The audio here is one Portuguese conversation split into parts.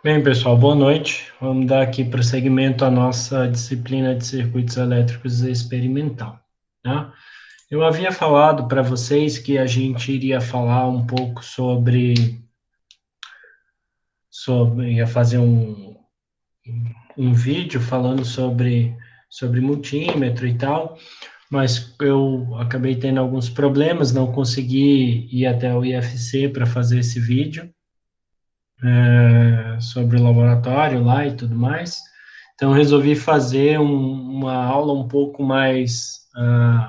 Bem, pessoal, boa noite. Vamos dar aqui prosseguimento à nossa disciplina de circuitos elétricos experimental, tá? Eu havia falado para vocês que a gente iria falar um pouco ia fazer um vídeo falando sobre multímetro e tal, mas eu acabei tendo alguns problemas, não consegui ir até o IFC para fazer esse vídeo. Sobre o laboratório lá e tudo mais. Então, resolvi fazer uma aula um pouco mais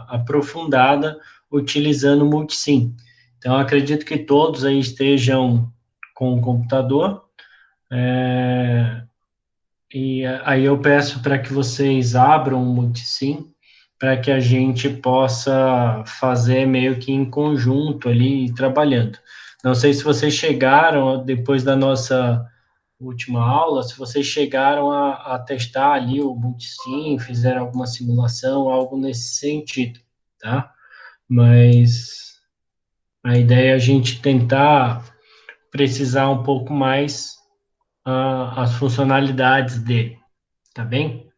aprofundada, utilizando o Multisim. Então, acredito que todos aí estejam com o computador, e aí eu peço para que vocês abram o Multisim, para que a gente possa fazer meio que em conjunto ali, trabalhando. Não sei se vocês chegaram, depois da nossa última aula, se vocês chegaram a testar ali o Multisim, fizeram alguma simulação, algo nesse sentido, tá? Mas a ideia é a gente tentar precisar um pouco mais as funcionalidades dele, tá bem?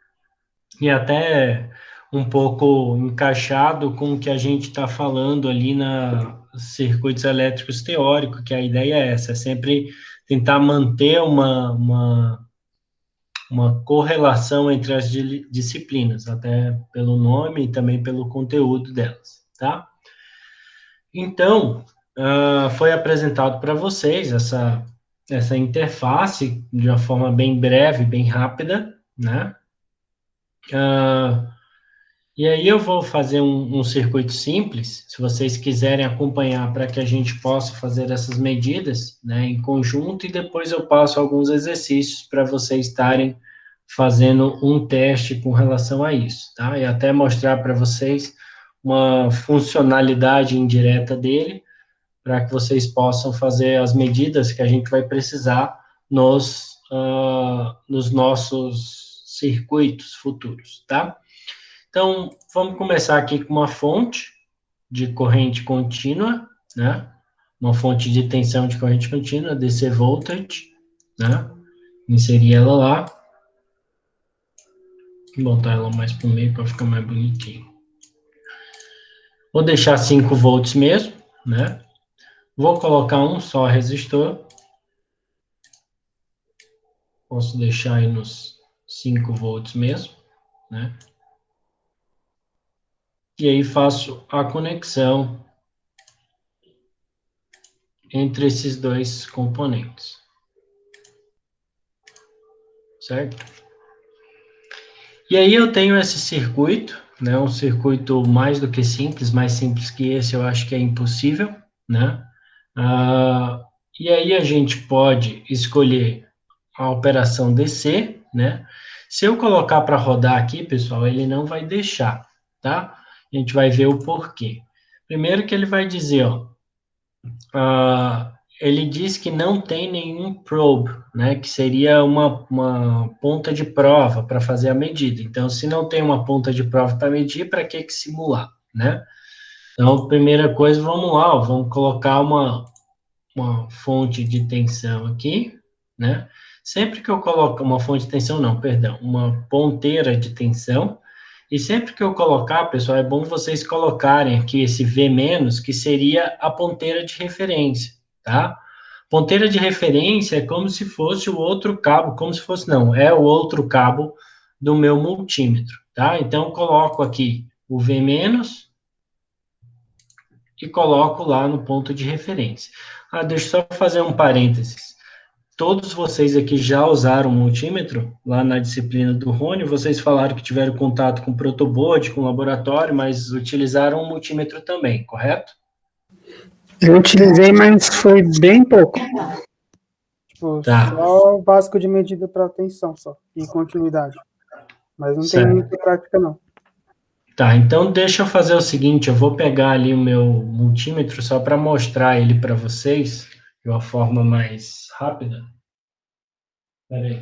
E até um pouco encaixado com o que a gente está falando ali na circuitos elétricos teóricos, que a ideia é essa, é sempre tentar manter uma correlação entre as disciplinas, até pelo nome e também pelo conteúdo delas, tá? Então, foi apresentado para vocês essa interface de uma forma bem breve, bem rápida, né? E aí eu vou fazer um circuito simples, se vocês quiserem acompanhar para que a gente possa fazer essas medidas, né, em conjunto, e depois eu passo alguns exercícios para vocês estarem fazendo um teste com relação a isso, tá? E até mostrar para vocês uma funcionalidade indireta dele, para que vocês possam fazer as medidas que a gente vai precisar nos nossos circuitos futuros, tá? Então, vamos começar aqui com uma fonte de corrente contínua, né? Uma fonte de tensão de corrente contínua, DC voltage, né? Inserir ela lá. Vou botar ela mais para o meio para ficar mais bonitinho. Vou deixar 5 volts mesmo, né? Vou colocar um só resistor. Posso deixar aí nos 5 volts mesmo, né? E aí faço a conexão entre esses dois componentes, certo? E aí eu tenho esse circuito, né? Um circuito mais do que simples, mais simples que esse eu acho que é impossível, né? E aí a gente pode escolher a operação DC, né? Se eu colocar para rodar aqui, pessoal, ele não vai deixar, tá? A gente vai ver o porquê. Primeiro que ele vai dizer, ó, ele diz que não tem nenhum probe, né? Que seria uma ponta de prova para fazer a medida. Então, se não tem uma ponta de prova para medir, para que simular, né? Então, primeira coisa, vamos lá, ó, vamos colocar uma fonte de tensão aqui, né? Sempre que eu coloco uma fonte de tensão, não, perdão, uma ponteira de tensão, e sempre que eu colocar, pessoal, é bom vocês colocarem aqui esse V menos, que seria a ponteira de referência, tá? Ponteira de referência é como se fosse o outro cabo, como se fosse, não, é o outro cabo do meu multímetro, tá? Então, eu coloco aqui o V menos, e coloco lá no ponto de referência. Deixa eu só fazer um parênteses. Todos vocês aqui já usaram multímetro lá na disciplina do Rony, vocês falaram que tiveram contato com protoboard, com laboratório, mas utilizaram o multímetro também, correto? Eu utilizei, mas foi bem pouco. Tipo, Tá, só o básico de medida para tensão só, e continuidade. Mas não tem certo. muita prática, não. Tá, então deixa eu fazer o seguinte, eu vou pegar ali o meu multímetro só para mostrar ele para vocês de uma forma mais rápida. Espera aí.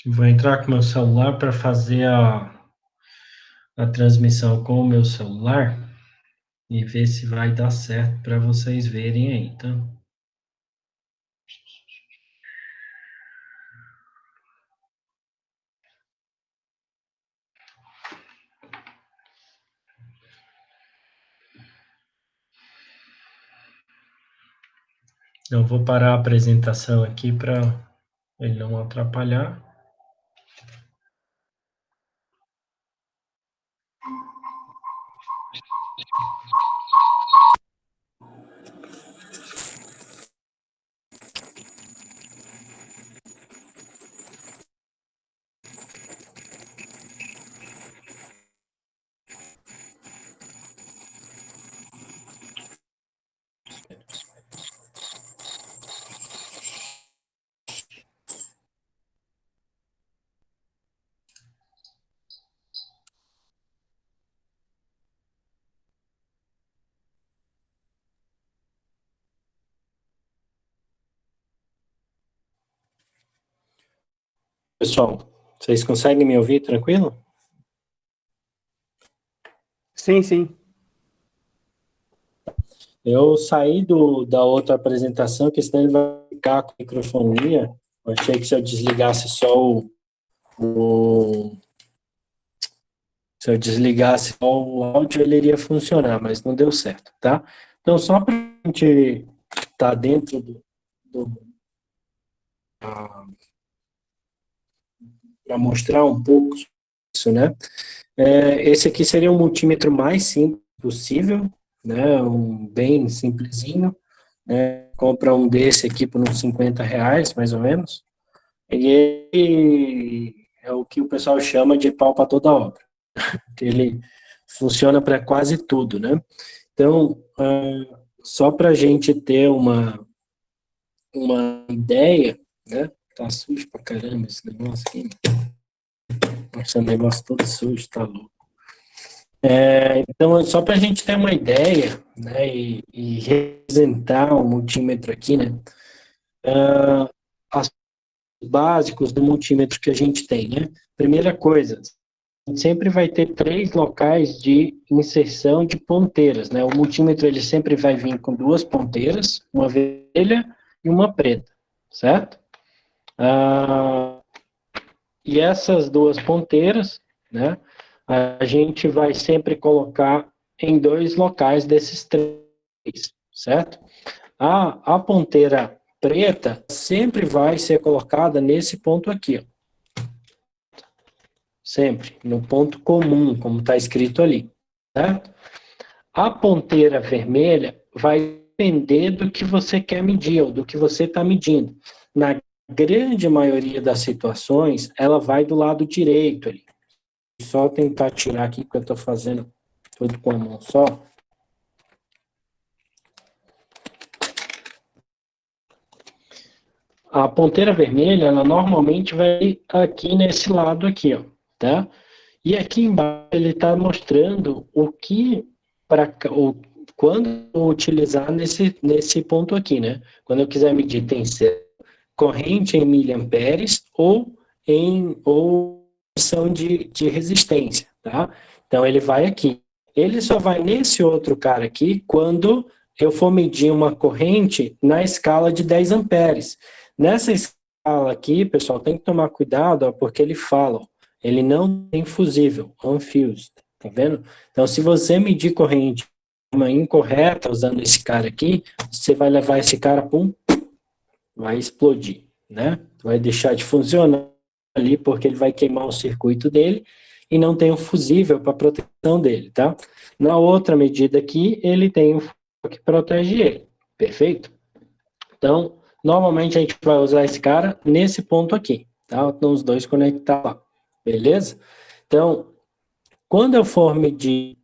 Vou entrar com meu celular para fazer a transmissão com o meu celular e ver se vai dar certo para vocês verem aí, tá? Eu vou parar a apresentação aqui para ele não atrapalhar. Pessoal, vocês conseguem me ouvir tranquilo? Sim, sim. Eu saí da outra apresentação, que senão ele vai ficar com a microfonia. Eu achei que se eu desligasse só se eu desligasse só o áudio, ele iria funcionar, mas não deu certo, tá? Então, só para a gente estar dentro para mostrar um pouco isso, né? Esse aqui seria o multímetro mais simples possível, né? Bem simplesinho. Compra um desse aqui por uns R$ 50, mais ou menos. E ele é o que o pessoal chama de pau para toda obra. Ele funciona para quase tudo, né? Então, só para a gente ter uma ideia, né? Tá sujo pra caramba esse negócio aqui. Esse negócio todo sujo, tá louco. Então, só para a gente ter uma ideia, né? E representar o multímetro aqui, né? As básicos do multímetro que a gente tem, né? Primeira coisa, a gente sempre vai ter 3 locais de inserção de ponteiras, né? O multímetro ele sempre vai vir com 2 ponteiras, uma vermelha e uma preta, certo? E essas 2 ponteiras, né? A gente vai sempre colocar em 2 locais desses 3, certo? A ponteira preta sempre vai ser colocada nesse ponto aqui, ó. Sempre, no ponto comum, como está escrito ali, certo? A ponteira vermelha vai depender do que você quer medir, ou do que você está medindo. Na grande maioria das situações, ela vai do lado direito ali. Só tentar tirar aqui, porque eu estou fazendo tudo com a mão só. A ponteira vermelha, ela normalmente vai aqui nesse lado aqui, ó, tá? E aqui embaixo ele está mostrando o que quando eu utilizar nesse ponto aqui, né? Quando eu quiser medir tensão, corrente em miliamperes ou ação de resistência, tá? Então ele vai aqui. Ele só vai nesse outro cara aqui quando eu for medir uma corrente na escala de 10 amperes. Nessa escala aqui, pessoal, tem que tomar cuidado, ó, porque ele fala, ó, ele não tem fusível, unfused, tá vendo? Então, se você medir corrente de forma incorreta usando esse cara aqui, você vai levar esse cara, pum, vai explodir, né? Vai deixar de funcionar ali porque ele vai queimar o circuito dele e não tem um fusível para proteção dele, tá? Na outra medida aqui, ele tem um que protege ele, perfeito? Então, normalmente a gente vai usar esse cara nesse ponto aqui, tá? Então, os dois conectados lá, beleza? Então, quando eu for medir,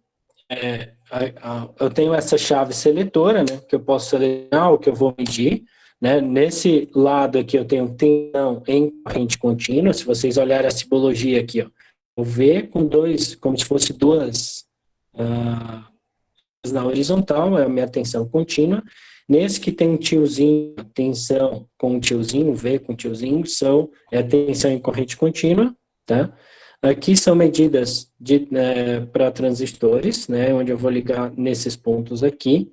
eu tenho essa chave seletora, né? Que eu posso selecionar o que eu vou medir, né? Nesse lado aqui eu tenho tensão em corrente contínua. Se vocês olharem a simbologia aqui, ó, o V com dois, como se fosse duas na horizontal, é a minha tensão contínua, Nesse que tem um tiozinho, tensão com um tiozinho, V com tiozinho, é a tensão em corrente contínua, tá? Aqui são medidas para transistores, né, onde eu vou ligar nesses pontos aqui,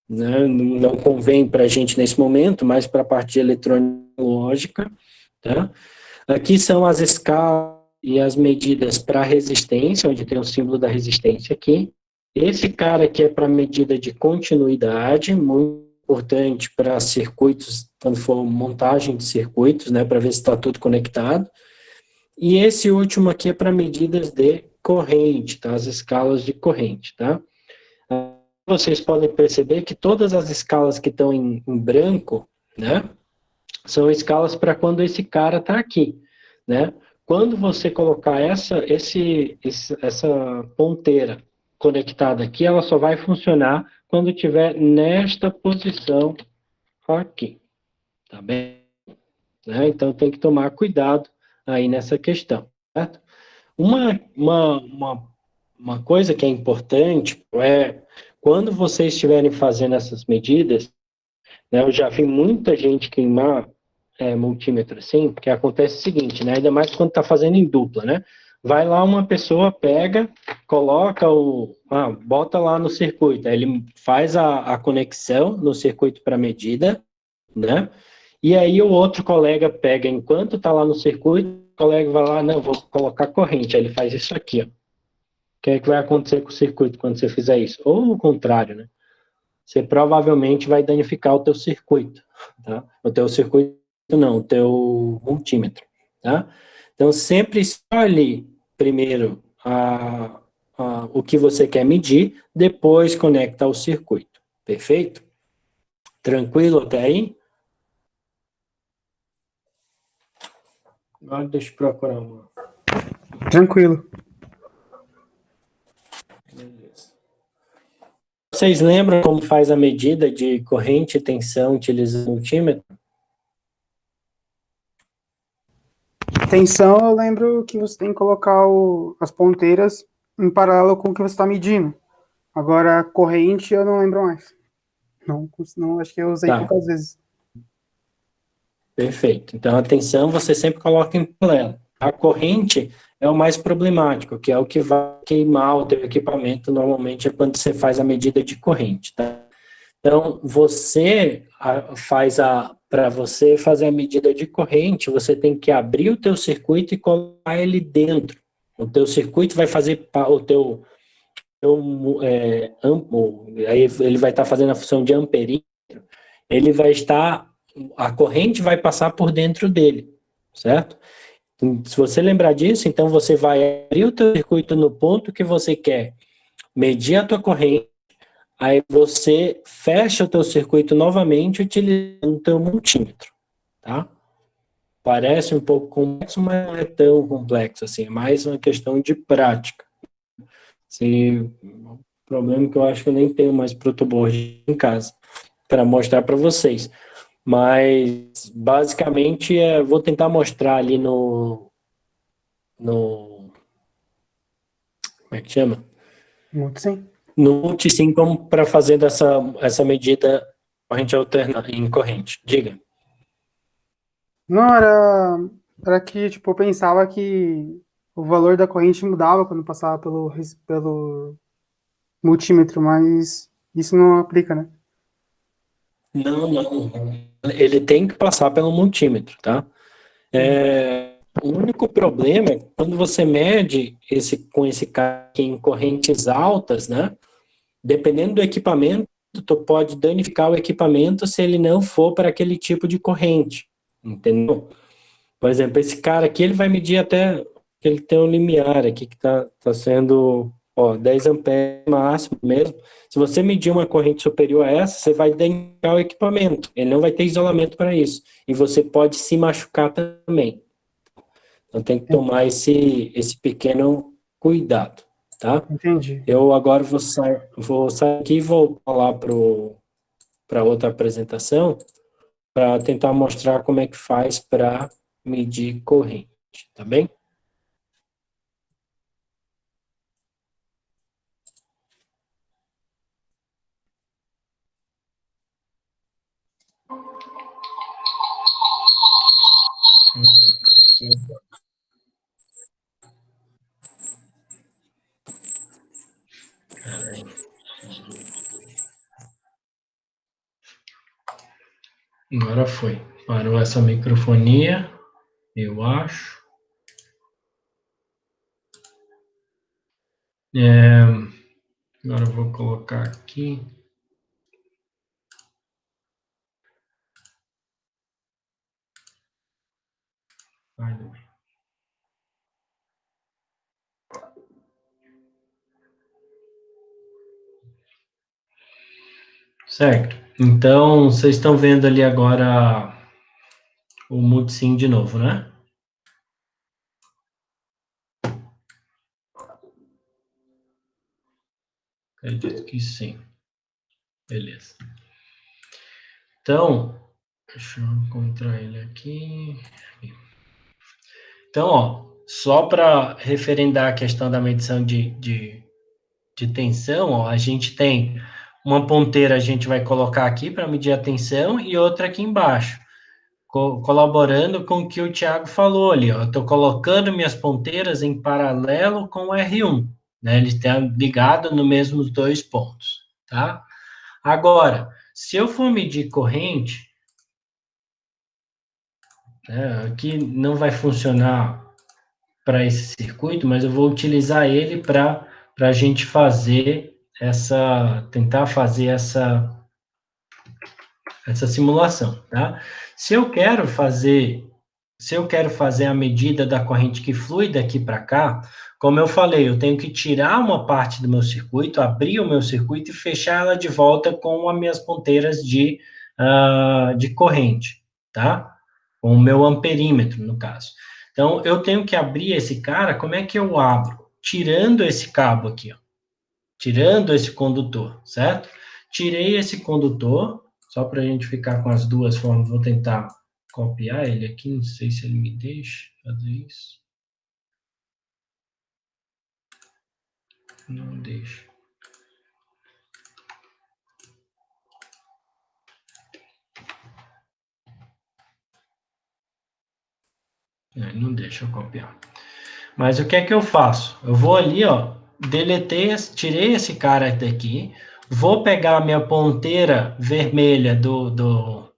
né, não convém para a gente nesse momento, mas para a parte de eletrônica lógica, tá? Aqui são as escalas e as medidas para resistência, onde tem o símbolo da resistência aqui. Esse cara aqui é para medida de continuidade, muito importante para circuitos, quando for montagem de circuitos, né, para ver se está tudo conectado. E esse último aqui é para medidas de corrente, tá? As escalas de corrente, tá? Vocês podem perceber que todas as escalas que estão em branco, né, são escalas para quando esse cara está aqui, né? Quando você colocar essa ponteira conectada aqui, ela só vai funcionar quando estiver nesta posição aqui, tá bem? Né? Então tem que tomar cuidado aí nessa questão, certo? Uma coisa que é importante é, quando vocês estiverem fazendo essas medidas, né, eu já vi muita gente queimar multímetro assim, porque acontece o seguinte, né, ainda mais quando está fazendo em dupla, né? Vai lá uma pessoa, pega, coloca bota lá no circuito, aí ele faz a conexão no circuito para medida, né? E aí o outro colega pega, enquanto está lá no circuito, o colega vai lá, não, vou colocar corrente, aí ele faz isso aqui, ó. O que é que vai acontecer com o circuito quando você fizer isso? Ou o contrário, né? Você provavelmente vai danificar o teu circuito, tá? O teu circuito não, o teu multímetro, tá? Então, sempre escolhe primeiro o que você quer medir, depois conecta ao circuito, perfeito? Tranquilo até aí? Agora deixa eu procurar uma. Tranquilo. Beleza. Vocês lembram como faz a medida de corrente e tensão utilizando o multímetro? Tensão, eu lembro que você tem que colocar as ponteiras em paralelo com o que você está medindo. Agora, corrente, eu não lembro mais. Não, acho que eu usei Tá, poucas vezes. perfeito. Então, a tensão você sempre coloca em paralelo. A corrente é o mais problemático, que é o que vai queimar o teu equipamento, normalmente é quando você faz a medida de corrente, tá? Então, para você fazer a medida de corrente, você tem que abrir o teu circuito e colocar ele dentro. O teu circuito vai fazer o aí ele vai estar fazendo a função de amperímetro, a corrente vai passar por dentro dele, certo? Se você lembrar disso, então você vai abrir o teu circuito no ponto que você quer medir a tua corrente, aí você fecha o teu circuito novamente utilizando o teu multímetro, tá? Parece um pouco complexo, mas não é tão complexo assim, é mais uma questão de prática. O problema é que eu acho que eu nem tenho mais protoboard em casa para mostrar para vocês. Mas, basicamente, vou tentar mostrar ali no como é que chama? Muito sim. No multisim, como para fazer essa medida corrente alternada em corrente. Diga. Não, era que, tipo, eu pensava que o valor da corrente mudava quando passava pelo multímetro, mas isso não aplica, né? Não, não. Ele tem que passar pelo multímetro, tá? O único problema é quando você mede com esse cara aqui em correntes altas, né? Dependendo do equipamento, tu pode danificar o equipamento se ele não for para aquele tipo de corrente, entendeu? Por exemplo, esse cara aqui, ele vai medir até que ele tem um limiar aqui que tá sendo, 10 amperes máximo mesmo. Se você medir uma corrente superior a essa, você vai danificar o equipamento. Ele não vai ter isolamento para isso. E você pode se machucar também. Então tem que tomar esse pequeno cuidado, tá? Entendi. Eu agora vou sair aqui e voltar lá para outra apresentação para tentar mostrar como é que faz para medir corrente, tá bem? Agora foi. Parou essa microfonia, eu acho. Agora eu vou colocar aqui. Certo. Então, vocês estão vendo ali agora o Multisim de novo, né? Acredito que sim. Beleza. Então, deixa eu encontrar ele aqui. Então, ó, só para referendar a questão da medição de tensão, ó, a gente tem uma ponteira, a gente vai colocar aqui para medir a tensão e outra aqui embaixo, colaborando com o que o Thiago falou ali, ó. Eu estou colocando minhas ponteiras em paralelo com o R1, né? Eles estão ligados nos mesmos dois pontos, tá? Agora, se eu for medir corrente, né, aqui não vai funcionar para esse circuito, mas eu vou utilizar ele para a gente fazer tentar fazer essa simulação, tá? Se eu quero fazer a medida da corrente que flui daqui para cá, como eu falei, eu tenho que tirar uma parte do meu circuito, abrir o meu circuito e fechar ela de volta com as minhas ponteiras de corrente, tá? Com o meu amperímetro, no caso. Então, eu tenho que abrir esse cara, como é que eu abro? Tirando esse cabo aqui, ó. Tirando esse condutor, certo? Tirei esse condutor, só para a gente ficar com as duas formas, vou tentar copiar ele aqui, não sei se ele me deixa fazer isso. Não deixa. Não deixa eu copiar. Mas o que é que eu faço? Eu vou ali, ó, tirei esse cara daqui, vou pegar a minha ponteira vermelha do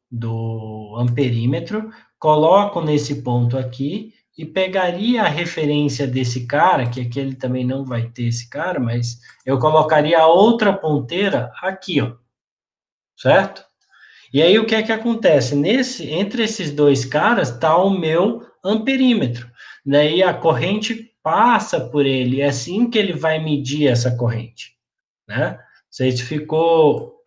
amperímetro, coloco nesse ponto aqui e pegaria a referência desse cara, que aqui ele também não vai ter esse cara, mas eu colocaria a outra ponteira aqui, ó, certo? E aí o que é que acontece? Entre esses dois caras está o meu amperímetro. Daí a corrente passa por ele, é assim que ele vai medir essa corrente, né? Não sei se ficou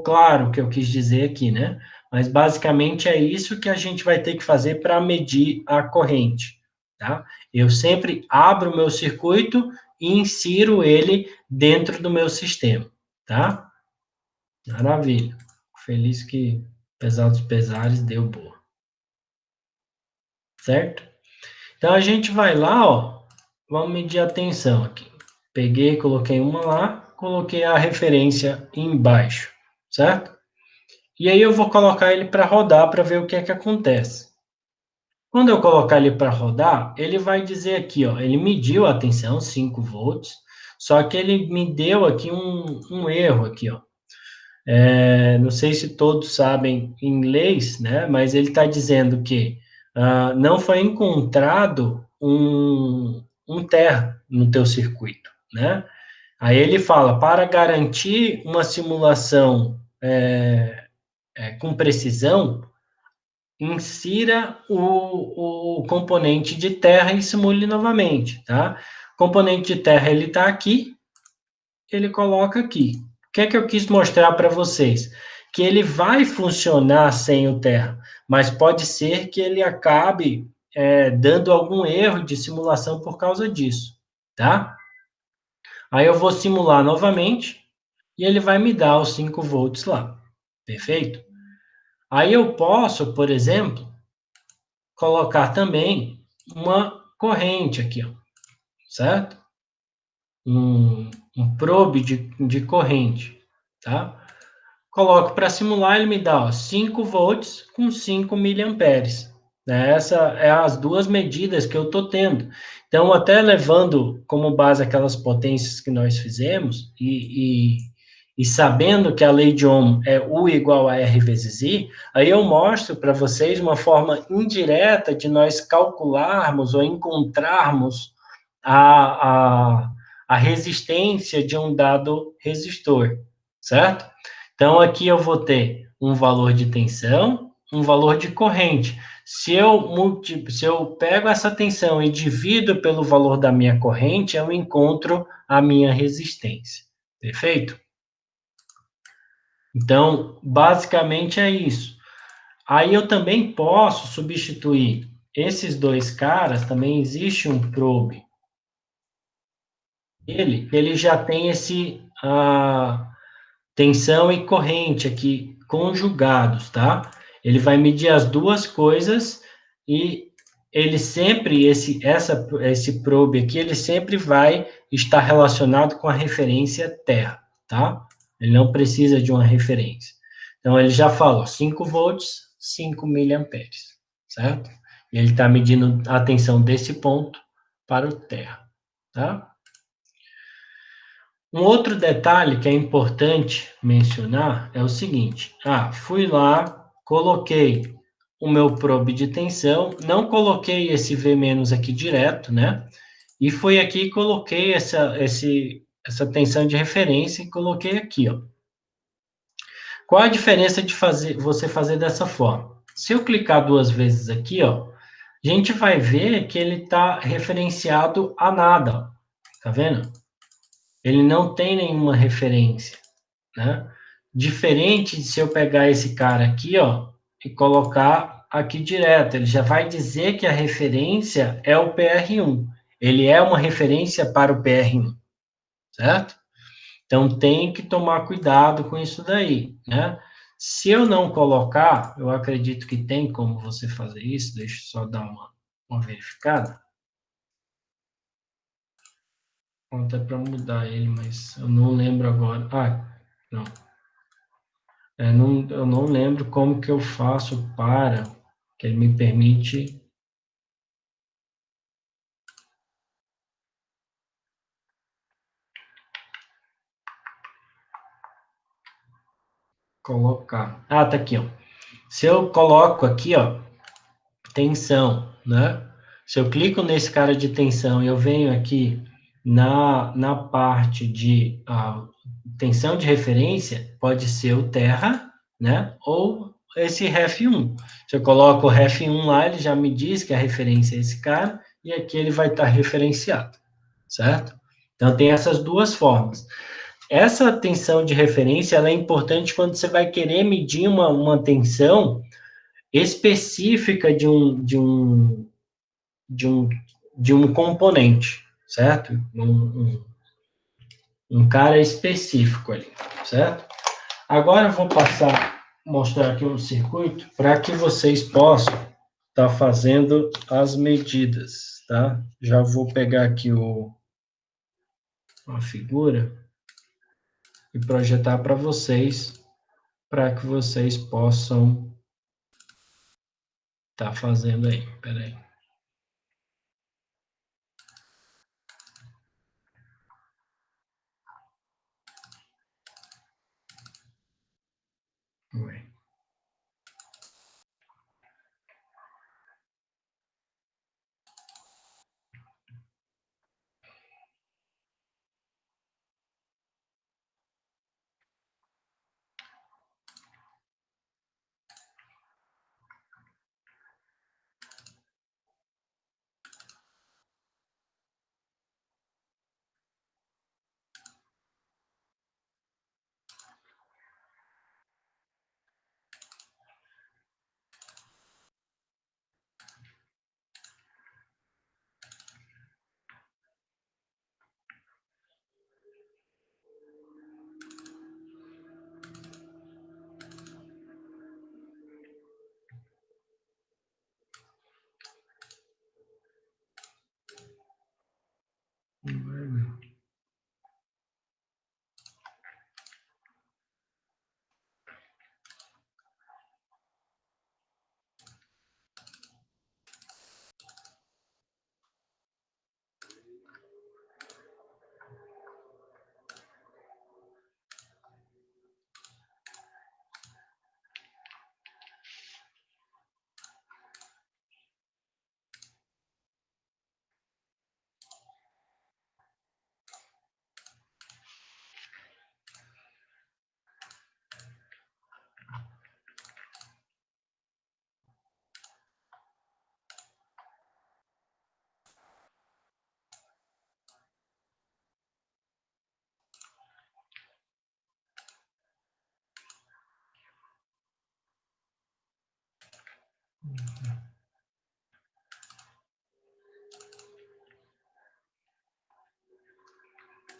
claro o que eu quis dizer aqui, né? Mas basicamente é isso que a gente vai ter que fazer para medir a corrente, tá? Eu sempre abro o meu circuito e insiro ele dentro do meu sistema, tá? Maravilha. Feliz que, apesar dos pesares, deu boa. Certo? Então, a gente vai lá, ó. Vamos medir a tensão aqui. Peguei, coloquei uma lá, coloquei a referência embaixo, certo? E aí eu vou colocar ele para rodar para ver o que é que acontece. Quando eu colocar ele para rodar, ele vai dizer aqui, ó, ele mediu a tensão, 5 volts, só que ele me deu aqui um erro aqui, ó. Não sei se todos sabem inglês, né? Mas ele está dizendo que não foi encontrado um terra no teu circuito, né? Aí ele fala, para garantir uma simulação com precisão, insira o componente de terra e simule novamente, tá? O componente de terra, ele está aqui, ele coloca aqui. O que é que eu quis mostrar para vocês? Que ele vai funcionar sem o terra, mas pode ser que ele acabe dando algum erro de simulação por causa disso, tá? Aí eu vou simular novamente e ele vai me dar os 5 volts lá, perfeito? Aí eu posso, por exemplo, colocar também uma corrente aqui, ó, certo? Um probe de corrente, tá? Coloco para simular, ele me dá ó, 5 volts com 5 miliamperes, né? Essa é as duas medidas que eu estou tendo. Então, até levando como base aquelas potências que nós fizemos e sabendo que a lei de Ohm é U igual a R vezes I, aí eu mostro para vocês uma forma indireta de nós calcularmos ou encontrarmos a, a, a resistência de um dado resistor, certo? Então, aqui eu vou ter um valor de tensão, um valor de corrente. Se eu pego essa tensão e divido pelo valor da minha corrente, eu encontro a minha resistência. Perfeito? Então, basicamente é isso. Aí eu também posso substituir esses dois caras, também existe um probe. Ele já tem esse tensão e corrente aqui conjugados, tá? Ele vai medir as duas coisas e ele sempre, esse probe aqui, ele sempre vai estar relacionado com a referência Terra, tá? Ele não precisa de uma referência. Então, ele já falou 5 volts, 5 miliamperes, certo? E ele está medindo a tensão desse ponto para o Terra, tá? Um outro detalhe que é importante mencionar é o seguinte: fui lá, coloquei o meu probe de tensão, não coloquei esse V- aqui direto, né? E fui aqui e coloquei essa tensão de referência e coloquei aqui, ó. Qual a diferença de você fazer dessa forma? Se eu clicar duas vezes aqui, ó, a gente vai ver que ele está referenciado a nada, ó. Tá vendo? Ele não tem nenhuma referência, né? Diferente de se eu pegar esse cara aqui, ó, e colocar aqui direto, ele já vai dizer que a referência é o PR1. Ele é uma referência para o PR1, certo? Então tem que tomar cuidado com isso daí, né? Se eu não colocar, eu acredito que tem como você fazer isso, deixa eu só dar uma verificada. Até para mudar ele, mas eu não lembro agora. Não. Eu não lembro como que eu faço para que ele me permite colocar. Tá aqui, ó. Se eu coloco aqui, ó, tensão, né? Se eu clico nesse cara de tensão e eu venho aqui na parte de tensão de referência, pode ser o terra, né? Ou esse ref1. Se eu coloco o ref1 lá, ele já me diz que a referência é esse cara, e aqui ele vai estar referenciado, certo? Então, tem essas duas formas. Essa tensão de referência ela é importante quando você vai querer medir uma tensão específica de um, de um componente, certo? Um cara específico ali, certo? Agora eu vou mostrar aqui um circuito para que vocês possam estar fazendo as medidas, tá? Já vou pegar aqui a figura e projetar para que vocês possam estar fazendo aí. Peraí. Ué.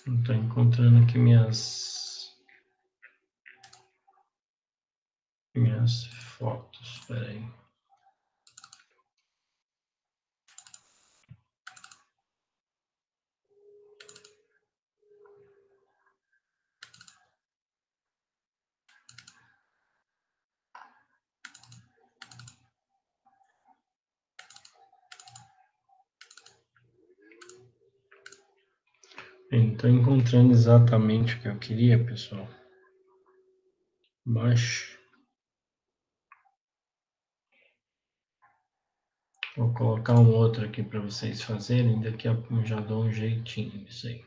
Não estou encontrando aqui minhas fotos. Espera aí. Não estou encontrando exatamente o que eu queria, pessoal. Mas vou colocar um outro aqui para vocês fazerem. Daqui a pouco já dou um jeitinho nisso aí.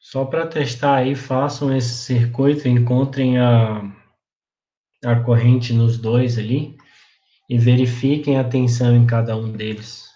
Só para testar aí, façam esse circuito, encontrem a corrente nos dois ali e verifiquem a tensão em cada um deles.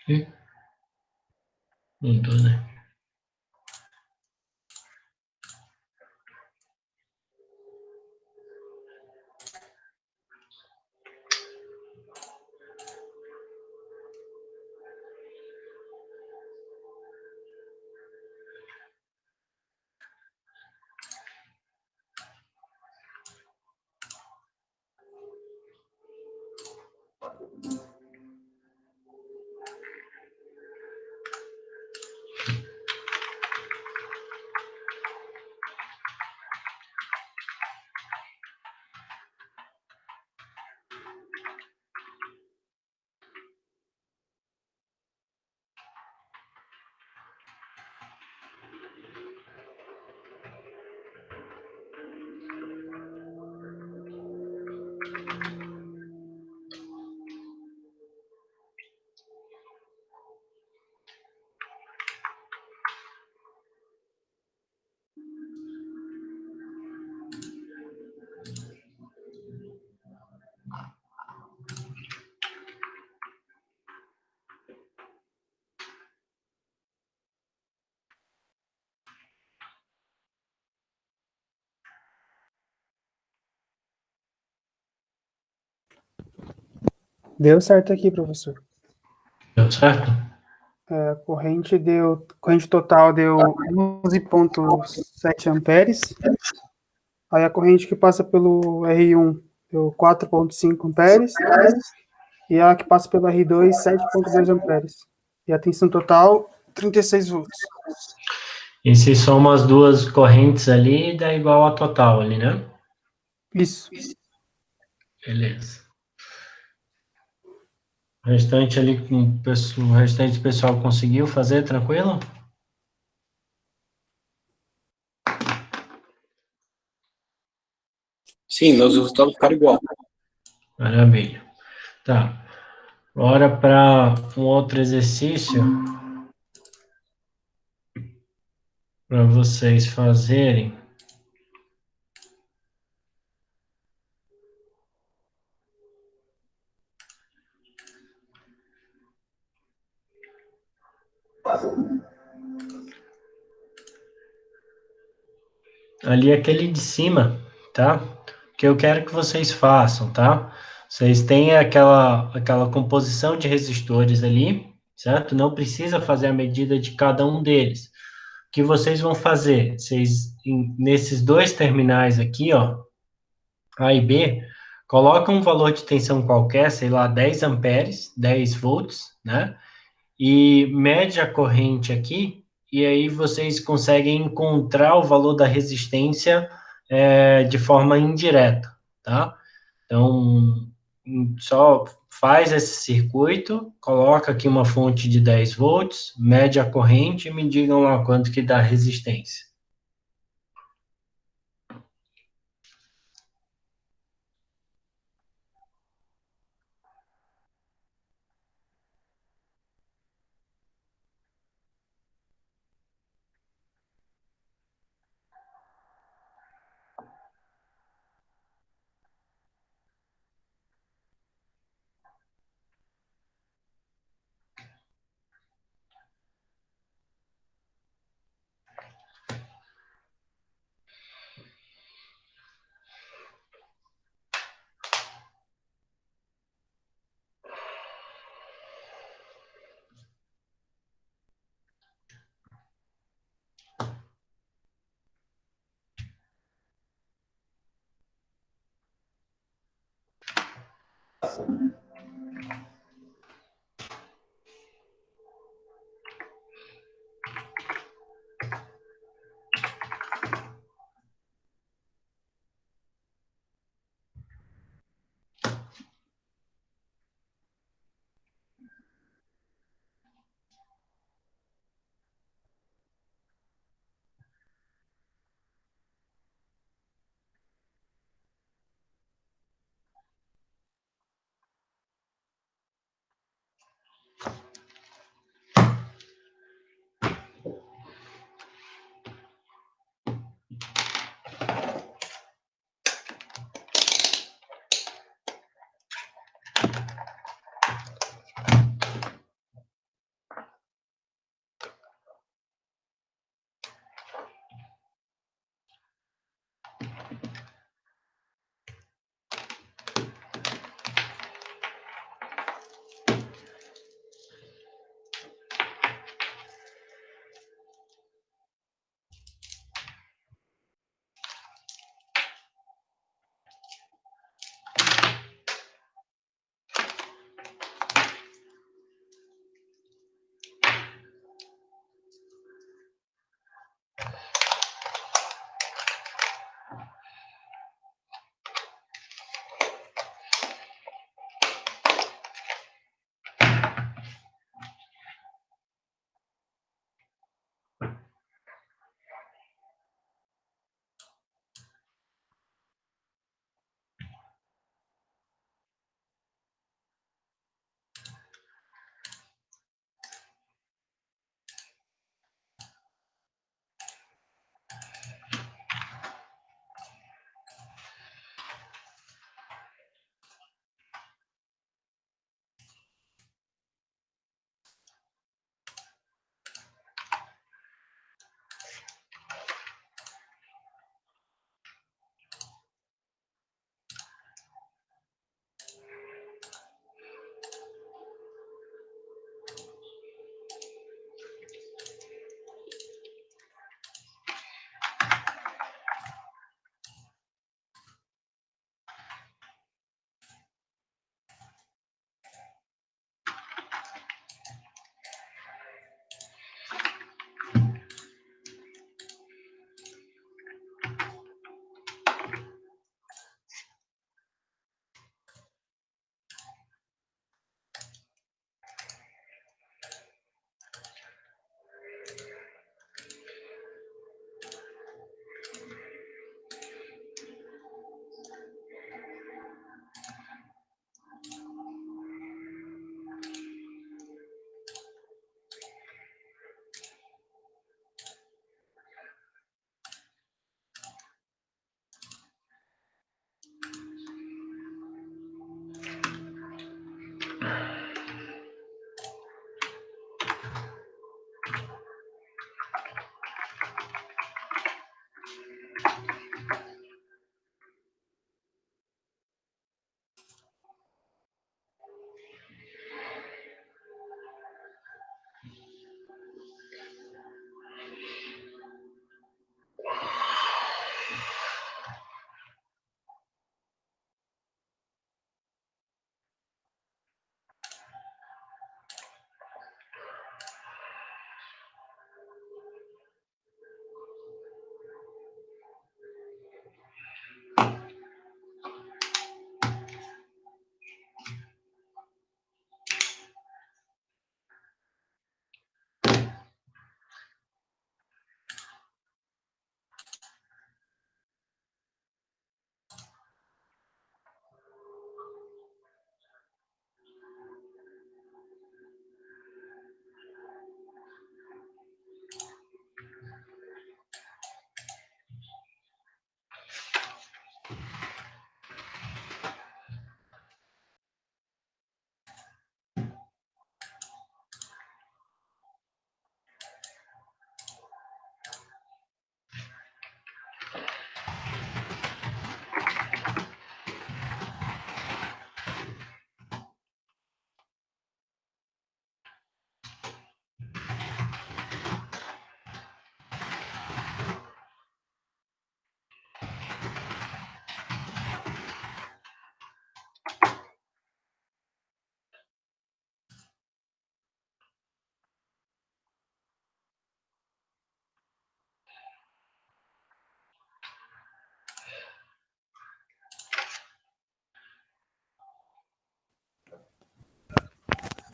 Ih, mudou, né? Deu certo aqui, professor. Deu certo? A corrente total deu 11,7 amperes. Aí a corrente que passa pelo R1 deu 4,5 amperes. E a que passa pelo R2, 7,2 amperes. E a tensão total, 36 volts. E se soma as duas correntes ali, dá igual a total ali, né? Isso. Beleza. O restante ali, o restante do pessoal conseguiu fazer tranquilo? Sim, meus resultados ficaram igual. Maravilha. Tá. Bora para um outro exercício para vocês fazerem. Ali aquele de cima, tá? Que eu quero que vocês façam, tá? Vocês têm aquela composição de resistores ali, certo? Não precisa fazer a medida de cada um deles. O que vocês vão fazer? Nesses dois terminais aqui, ó, A e B, colocam um valor de tensão qualquer, sei lá, 10 amperes, 10 volts, né? E mede a corrente aqui, e aí vocês conseguem encontrar o valor da resistência de forma indireta, tá? Então, só faz esse circuito, coloca aqui uma fonte de 10 volts, mede a corrente e me digam lá quanto que dá a resistência.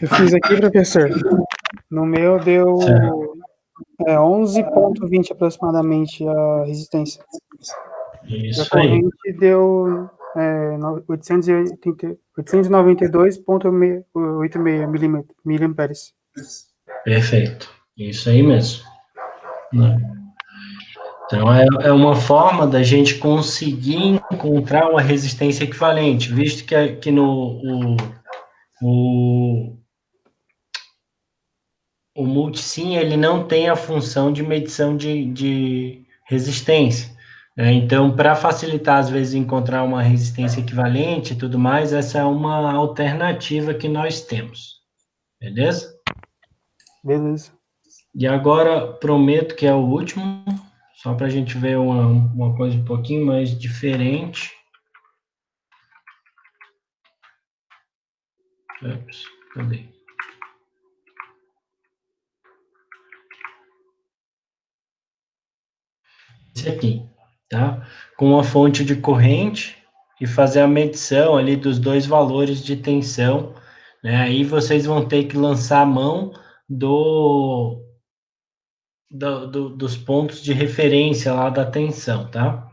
Eu fiz aqui, professor. No meu deu Certo. 11,20 aproximadamente a resistência. E a Isso aí. corrente deu 892,86 miliamperes. Perfeito. Isso aí mesmo. Né? Então, é uma forma da gente conseguir encontrar uma resistência equivalente, visto que aqui o, o multisim ele não tem a função de medição de resistência. Né? Então, para facilitar, às vezes, encontrar uma resistência equivalente e tudo mais, essa é uma alternativa que nós temos. Beleza? Beleza. E agora, prometo que é o último, só para a gente ver uma coisa um pouquinho mais diferente. Ups, cadê? Esse aqui, tá? Com uma fonte de corrente e fazer a medição ali dos dois valores de tensão, né? Aí vocês vão ter que lançar a mão dos pontos de referência lá da tensão, tá?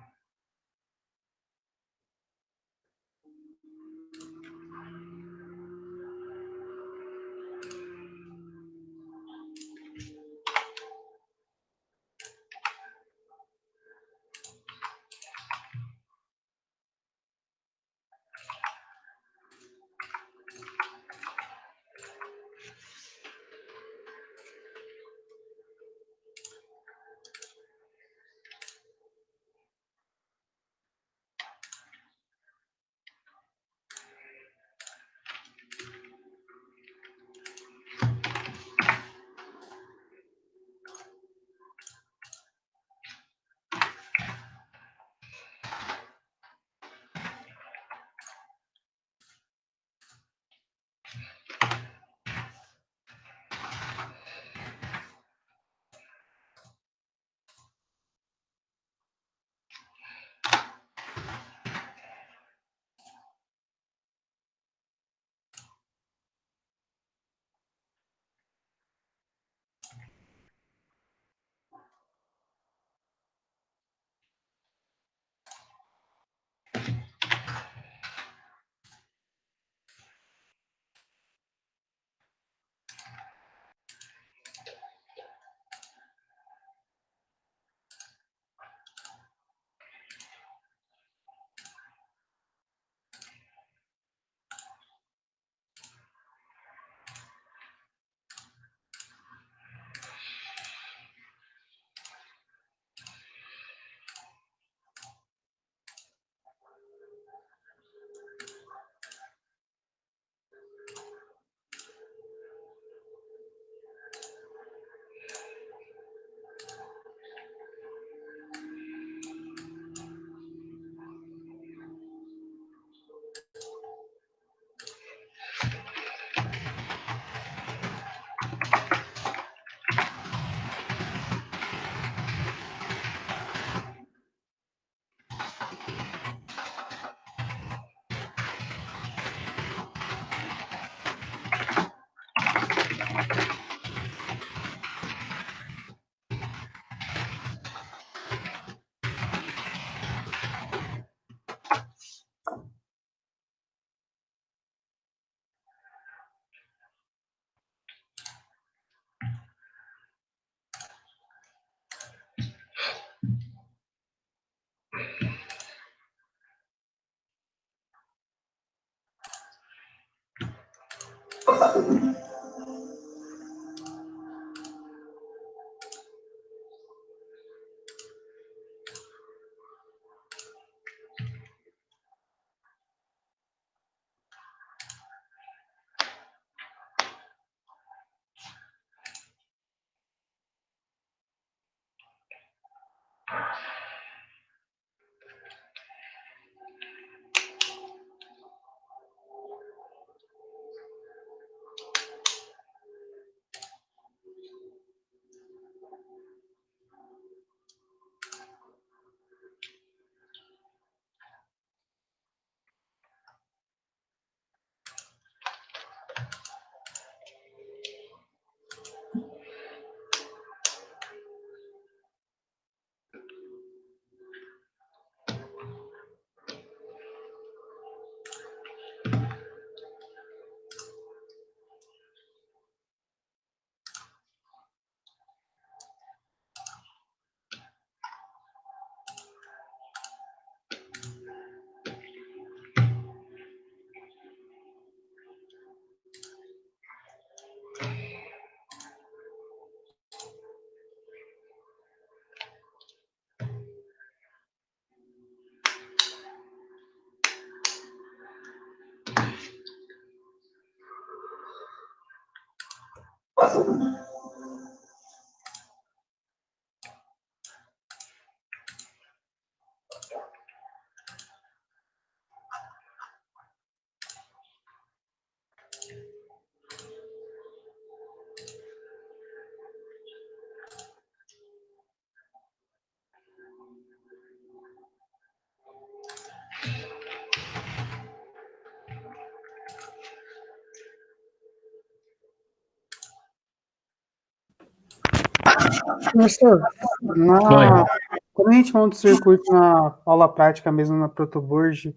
Professor, Oi. quando a gente monta o circuito na aula prática mesmo na protoboard,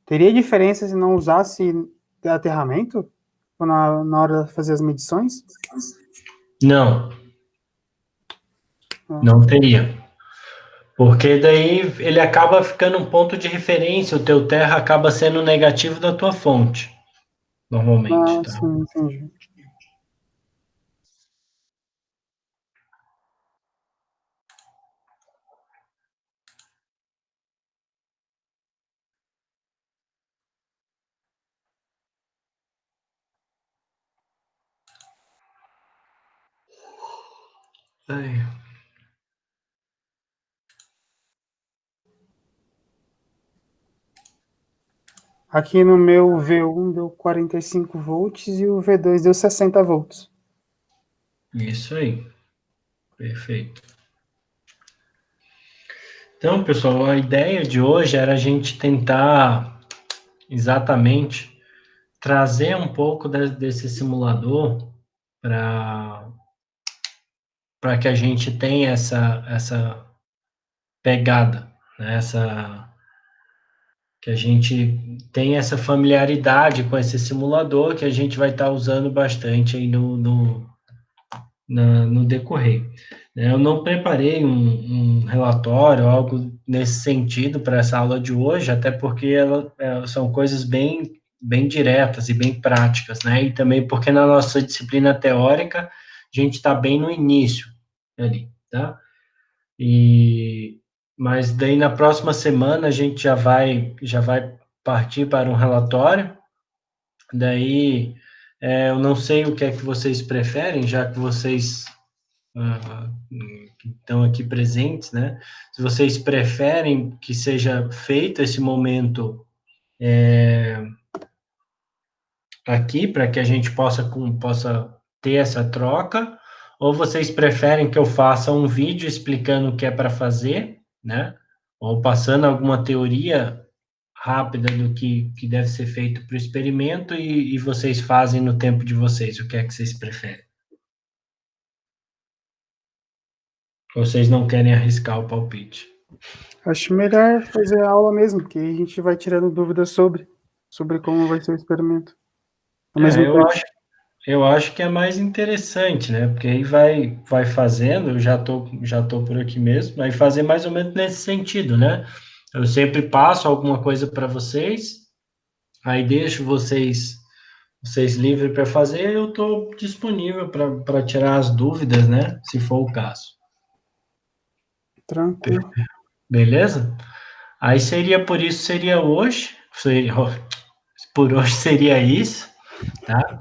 teria diferença se não usasse aterramento na hora de fazer as medições? Não, Ah, não teria. Porque daí ele acaba ficando um ponto de referência, o teu terra acaba sendo negativo da tua fonte, normalmente, tá? sim, entendi. Ai. Aqui no meu V1 deu 45 volts e o V2 deu 60 volts. Isso aí, perfeito. Então, pessoal, a ideia de hoje era a gente tentar exatamente trazer um pouco desse simulador para que a gente tenha essa pegada, né? Que a gente tenha essa familiaridade com esse simulador que a gente vai estar usando bastante aí no decorrer. Eu não preparei um relatório, algo nesse sentido para essa aula de hoje, até porque são coisas bem diretas e bem práticas, né? E também porque na nossa disciplina teórica a gente está bem no início ali, tá? Mas daí na próxima semana a gente já vai partir para um relatório. Daí eu não sei o que é que vocês preferem, já que vocês que estão aqui presentes, né? Se vocês preferem que seja feito esse momento aqui, para que a gente possa ter essa troca, ou vocês preferem que eu faça um vídeo explicando o que é para fazer, né? Ou passando alguma teoria rápida do que deve ser feito para o experimento e vocês fazem no tempo de vocês, o que é que vocês preferem? Ou vocês não querem arriscar o palpite? Acho melhor fazer a aula mesmo, que aí a gente vai tirando dúvidas sobre como vai ser o experimento. Ao É, mesmo eu tempo. acho, eu acho que é mais interessante, né? Porque aí vai fazendo, eu já tô por aqui mesmo, vai fazer mais ou menos nesse sentido, né? Eu sempre passo alguma coisa para vocês, aí deixo vocês livres para fazer, eu estou disponível para tirar as dúvidas, né? Se for o caso. Tranquilo. Beleza? Aí por isso seria hoje. Por hoje seria isso, tá?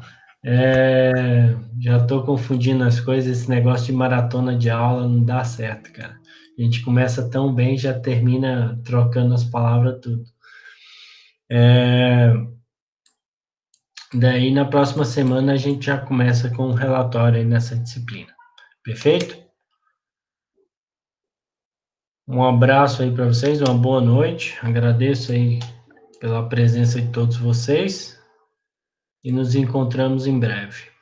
Já estou confundindo as coisas, esse negócio de maratona de aula não dá certo, cara. A gente começa tão bem, já termina trocando as palavras tudo. Daí na próxima semana a gente já começa com um relatório aí nessa disciplina. Perfeito? Um abraço aí para vocês, uma boa noite. Agradeço aí pela presença de todos vocês e nos encontramos em breve.